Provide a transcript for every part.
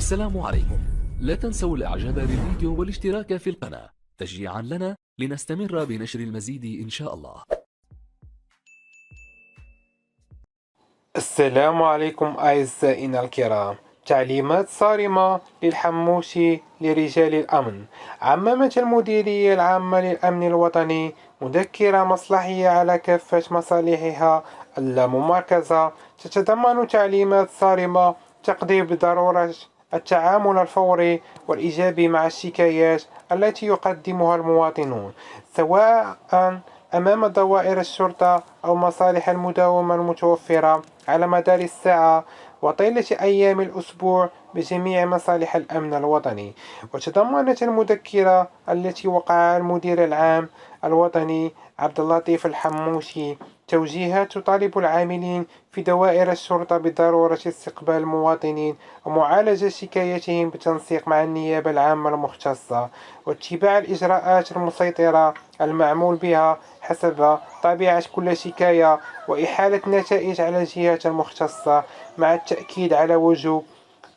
السلام عليكم. لا تنسوا الاعجاب بالفيديو والاشتراك في القناة تشجيعا لنا لنستمر بنشر المزيد إن شاء الله. السلام عليكم أعزائنا الكرام. تعليمات صارمة للحموشي لرجال الأمن. عممت المديرية العامة للأمن الوطني مذكرة مصلحية على كافة مصالحها اللاممركزة تتضمن تعليمات صارمة تقضي بضرورة التعامل الفوري والإيجابي مع الشكايات التي يقدمها المواطنون، سواء أمام دوائر الشرطة أو مصالح المداومة المتوفرة على مدار الساعة وطيلة أيام الأسبوع بجميع مصالح الأمن الوطني. وتضمنت المذكرة التي وقعها المدير العام الوطني عبد اللطيف الحموشي توجيهات تطالب العاملين في دوائر الشرطة بضرورة استقبال المواطنين ومعالجة شكاياتهم بالتنسيق مع النيابة العامة المختصة، واتباع الإجراءات المسيطرة المعمول بها حسب طبيعة كل شكاية، وإحالة النتائج على الجهات المختصة، مع التأكيد على وجوب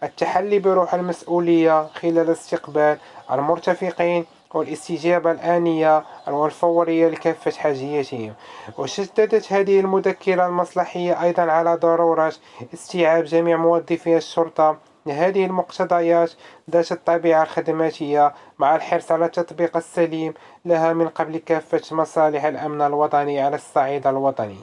التحلي بروح المسؤولية خلال استقبال المرتفقين والاستجابة الآنية والفورية لكافة حاجياتهم. وشددت هذه المذكرة المصلحية أيضا على ضرورة استيعاب جميع موظفي الشرطة لهذه المقتضيات ذات الطبيعة الخدماتية، مع الحرص على التطبيق السليم لها من قبل كافة مصالح الأمن الوطني على الصعيد الوطني.